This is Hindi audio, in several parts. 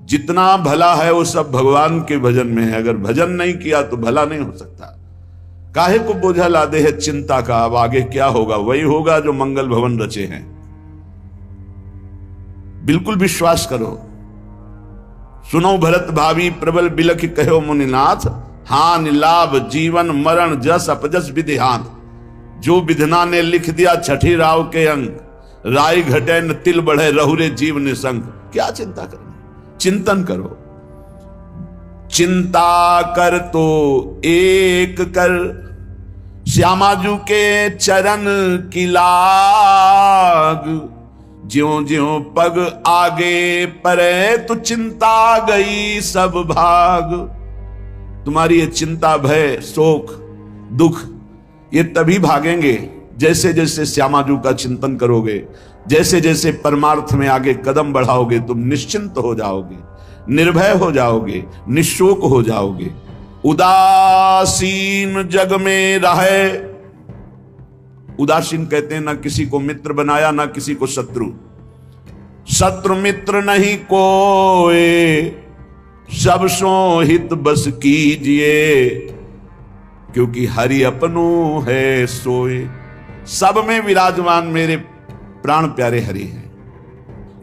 जितना भला है वो सब भगवान के भजन में है। अगर भजन नहीं किया तो भला नहीं हो सकता। काहे को बोझा लादे है चिंता का, अब आगे क्या होगा? वही होगा जो मंगल भवन रचे हैं। बिल्कुल विश्वास करो। सुनो भरत भावी प्रबल बिलख कहो मुनिनाथ, हानि लाभ जीवन मरण जस अपजस विधिहान। जो विधना ने लिख दिया छठी राव के अंक, राय घटे न तिल बढ़े रहुरे जीव निसंग। क्या चिंता करनी? चिंतन करो। चिंता कर तो एक कर, श्यामाजू के चरण की लाग। ज्यों ज्यों पग आगे परे तो चिंता गई सब भाग। तुम्हारी ये चिंता भय शोक दुख ये तभी भागेंगे जैसे जैसे श्यामाजू का चिंतन करोगे, जैसे जैसे परमार्थ में आगे कदम बढ़ाओगे। तुम निश्चिंत हो जाओगे, निर्भय हो जाओगे, निशोक हो जाओगे। उदासीन जग में रहे, उदासीन कहते हैं ना किसी को मित्र बनाया ना किसी को शत्रु। शत्रु मित्र नहीं कोई, सब सो हित बस कीजिए। क्योंकि हरि अपनो है सोए। सब में विराजमान मेरे प्राण प्यारे हरि हैं।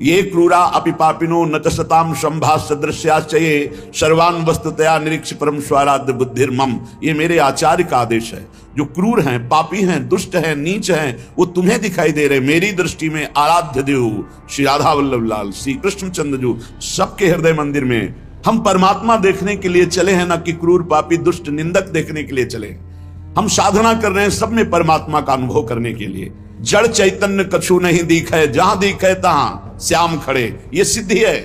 ये क्रूरा अपि पापिनो न तसताम संभास सदृश्याश्चये सर्वान वस्तुतया निरीक्ष परम स्वाराध्य बुद्धिर्मम। ये मेरे आचार्य का आदेश है। जो क्रूर हैं, पापी हैं, दुष्ट हैं, नीच हैं, वो तुम्हें दिखाई दे रहे। मेरी दृष्टि में आराध्य देव श्री राधा वल्लभ लाल, श्री कृष्णचंद्र जी सबके हृदय मंदिर में हम परमात्मा देखने के लिए चले हैं, ना कि क्रूर पापी दुष्ट निंदक देखने के लिए चले। हम साधना कर रहे हैं सब में परमात्मा का अनुभव करने के लिए। जड़ चैतन्य कछु नहीं दिखे, जहां दिखे तहां श्याम खड़े। ये सिद्धि है,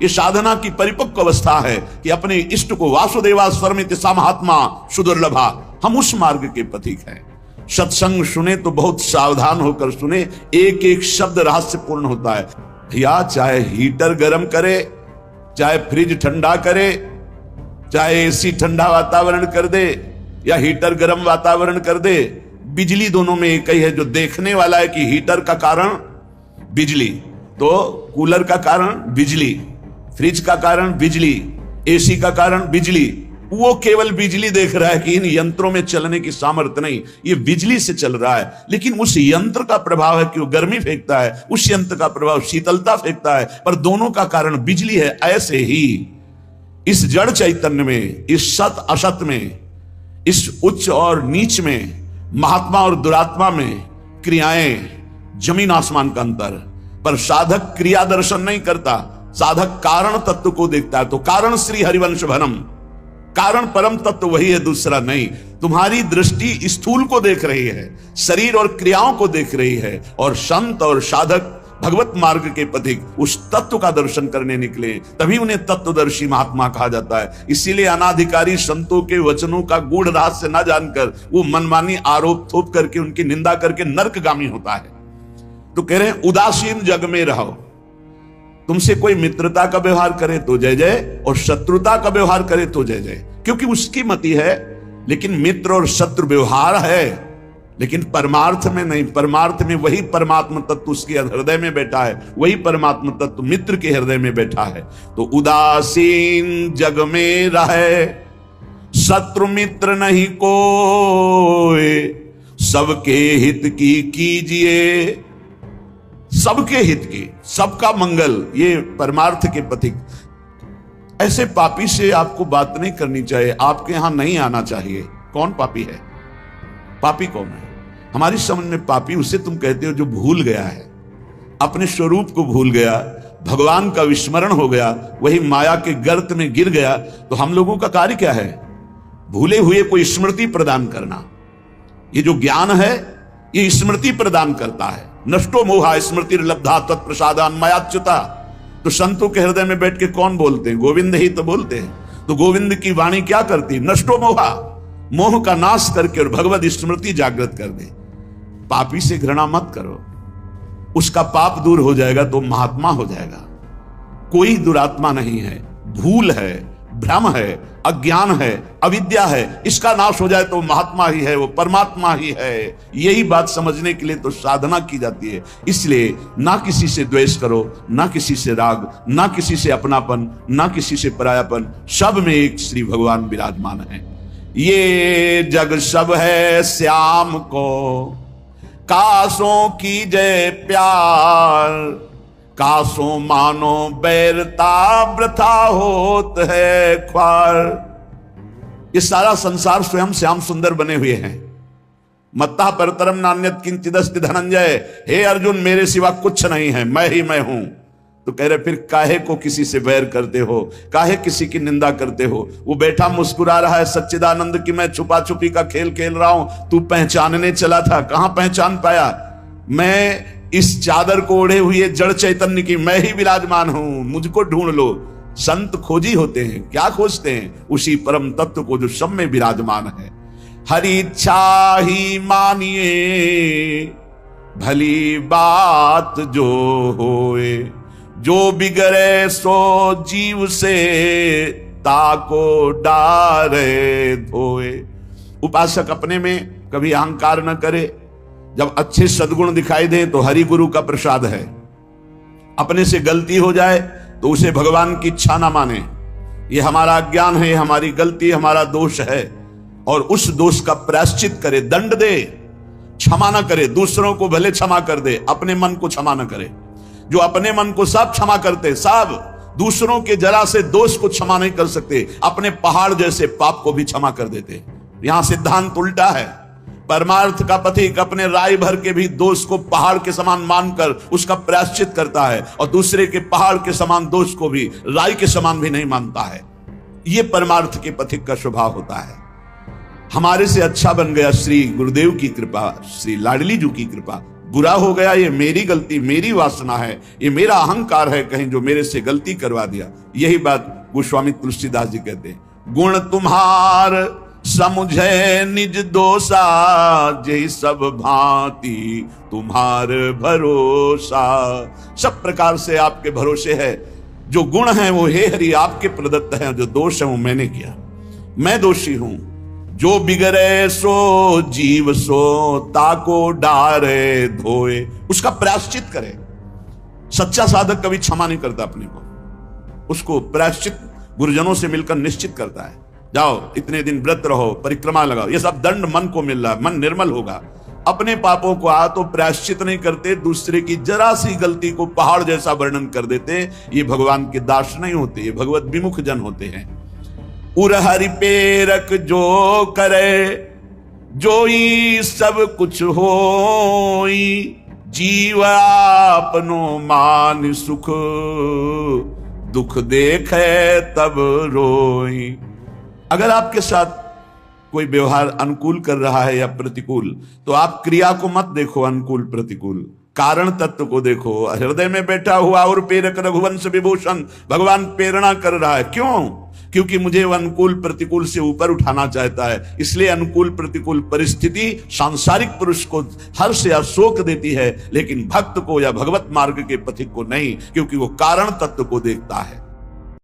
ये साधना की परिपक्व अवस्था है कि अपने इष्ट को वासुदेवा स्वरमिति सामहात्मा सुदुर्लभा। हम उस मार्ग के पथिक हैं। सत्संग सुने तो बहुत सावधान होकर सुने। एक एक शब्द रहस्यपूर्ण होता है। भैया चाहे हीटर गर्म करे, चाहे फ्रिज ठंडा करे, चाहे एसी ठंडा वातावरण कर दे या हीटर गर्म वातावरण कर दे, बिजली दोनों में एक ही है। जो देखने वाला है कि हीटर का कारण बिजली, तो कूलर का कारण बिजली, फ्रिज का कारण बिजली, एसी का कारण बिजली। वो केवल बिजली देख रहा है कि इन यंत्रों में चलने की सामर्थ्य नहीं, ये बिजली से चल रहा है। लेकिन उस यंत्र का प्रभाव है कि वो गर्मी फेंकता है, उस यंत्र का प्रभाव शीतलता फेंकता है, पर दोनों का कारण बिजली है। ऐसे ही इस जड़ चैतन्य में, इस सत असत में, इस उच्च और नीच में, महात्मा और दुरात्मा में क्रियाएं जमीन आसमान का अंतर। पर साधक क्रिया दर्शन नहीं करता, साधक कारण तत्व को देखता है। तो कारण श्री हरिवंश भनम, कारण परम तत्व वही है, दूसरा नहीं। तुम्हारी दृष्टि स्थूल को देख रही है, शरीर और क्रियाओं को देख रही है। और संत और साधक भगवत मार्ग के पथिक उस तत्व का दर्शन करने निकले, तभी उन्हें तत्वदर्शी महात्मा कहा जाता है। इसीलिए अनाधिकारी संतों के वचनों का गूढ़ रहस्य न जानकर वो मनमानी आरोप थोप करके उनकी निंदा करके नरकगामी होता है। तो कह रहे हैं उदासीन जग में रहो। तुमसे कोई मित्रता का व्यवहार करे तो जय जय, और शत्रुता का व्यवहार करे तो जय जय, क्योंकि उसकी मति है। लेकिन मित्र और शत्रु व्यवहार है, लेकिन परमार्थ में नहीं। परमार्थ में वही परमात्मा तत्व उसके हृदय में बैठा है, वही परमात्मा तत्व मित्र के हृदय में बैठा है। तो उदासीन जग में रहे, शत्रु मित्र नहीं कोई, सबके हित की कीजिए। सबके हित की, सबका मंगल, ये परमार्थ के पथिक। ऐसे पापी से आपको बात नहीं करनी चाहिए, आपके यहां नहीं आना चाहिए। कौन पापी है? पापी कौन है? हमारी समझ में पापी उसे तुम कहते हो जो भूल गया है, अपने स्वरूप को भूल गया, भगवान का विस्मरण हो गया, वही माया के गर्त में गिर गया। तो हम लोगों का कार्य क्या है? भूले हुए को स्मृति प्रदान करना। ये जो ज्ञान है ये स्मृति प्रदान करता है। नष्टो मोहा स्मृति लब्धा तत्प्रसादान मयाच्युता। तो संतों के हृदय में बैठ के कौन बोलते हैं? गोविंद ही तो बोलते हैं। तो गोविंद की वाणी क्या करती? नष्टो मोहा, मोह का नाश करके और भगवत स्मृति जागृत कर दे। पापी से घृणा मत करो, उसका पाप दूर हो जाएगा तो महात्मा हो जाएगा। कोई दुरात्मा नहीं है, भूल है, भ्रम है, अज्ञान है, अविद्या है, इसका नाश हो जाए तो महात्मा ही है, वो परमात्मा ही है। यही बात समझने के लिए तो साधना की जाती है। इसलिए ना किसी से द्वेष करो, ना किसी से राग, ना किसी से अपनापन, ना किसी से परायापन, सब में एक श्री भगवान विराजमान है। ये जग सब है श्याम को, कासों की जय प्यार, कासों मानो बैरता वृथा होत है ख्वार। ये सारा संसार स्वयं श्याम सुंदर बने हुए हैं। मत्ता परतरम नान्यत किंचिदस्ति धनंजय, हे अर्जुन मेरे सिवा कुछ नहीं है, मैं ही मैं हूं। तो कह रहे फिर काहे को किसी से बैर करते हो, काहे किसी की निंदा करते हो। वो बैठा मुस्कुरा रहा है सच्चिदानंद की मैं छुपा छुपी का खेल खेल रहा हूं, तू पहचानने चला था, कहां पहचान पाया। मैं इस चादर को ओढ़े हुए जड़ चैतन्य की मैं ही विराजमान हूं, मुझको ढूंढ लो। संत खोजी होते हैं, क्या खोजते हैं? उसी परम तत्व को जो सब में विराजमान है। हरि इच्छा ही मानिए भली बात जो होए, जो बिगड़े सो जीव से ताको डारे धोए। उपासक अपने में कभी अहंकार न करे, जब अच्छे सद्गुण दिखाई दे तो हरि गुरु का प्रसाद है। अपने से गलती हो जाए तो उसे भगवान की इच्छा ना माने, ये हमारा अज्ञान है, हमारी गलती, हमारा दोष है, और उस दोष का प्रायश्चित करे, दंड दे, क्षमा ना करे। दूसरों को भले क्षमा कर दे, अपने मन को क्षमा ना करे। जो अपने मन को सब क्षमा करते, सब दूसरों के जरा से दोष को क्षमा नहीं कर सकते, अपने पहाड़ जैसे पाप को भी क्षमा कर देते। यहां सिद्धांत उल्टा है। परमार्थ का पथिक अपने राय भर के भी दोष को पहाड़ के समान मानकर उसका प्रायश्चित करता है, और दूसरे के पहाड़ के समान दोष को भी राय के समान भी नहीं मानता है। यह परमार्थ के पथिक का स्वभाव होता है। हमारे से अच्छा बन गया श्री गुरुदेव की कृपा, श्री लाडली जी की कृपा। बुरा हो गया ये मेरी गलती, मेरी वासना है, ये मेरा अहंकार है कहीं जो मेरे से गलती करवा दिया। यही बात गोस्वामी तुलसीदास जी कहते हैं। गुण तुम्हार समुझे निज दोषा, जय सब भांति तुम्हार भरोसा। सब प्रकार से आपके भरोसे है। जो गुण है वो हे हरि आपके प्रदत्त है, जो दोष है वो मैंने किया, मैं दोषी हूं। जो बिगड़े सो जीव सो ताको डारे धोए, उसका प्रायश्चित करे। सच्चा साधक कभी क्षमा नहीं करता अपने को, उसको प्रायश्चित गुरुजनों से मिलकर निश्चित करता है। जाओ इतने दिन व्रत रहो, परिक्रमा लगाओ, ये सब दंड मन को मिल रहा है, मन निर्मल होगा। अपने पापों को तो प्रायश्चित नहीं करते, दूसरे की जरा सी गलती को पहाड़ जैसा वर्णन कर देते। ये भगवान के दास नहीं होते, ये भगवत विमुख जन होते हैं। उरहरि पेरक जो करे, जोई सब कुछ होई, जीव आपनो मान सुख, दुख देखे तब रोई। अगर आपके साथ कोई व्यवहार अनुकूल कर रहा है या प्रतिकूल, तो आप क्रिया को मत देखो अनुकूल प्रतिकूल, कारण तत्व को देखो। हृदय में बैठा हुआ और प्रेरक रघुवंश विभूषण भगवान प्रेरणा कर रहा है। क्यों? क्योंकि मुझे वह अनुकूल प्रतिकूल से ऊपर उठाना चाहता है। इसलिए अनुकूल प्रतिकूल परिस्थिति सांसारिक पुरुष को हर्ष या शोक देती है, लेकिन भक्त को या भगवत मार्ग के पथिक को नहीं, क्योंकि वो कारण तत्व को देखता है।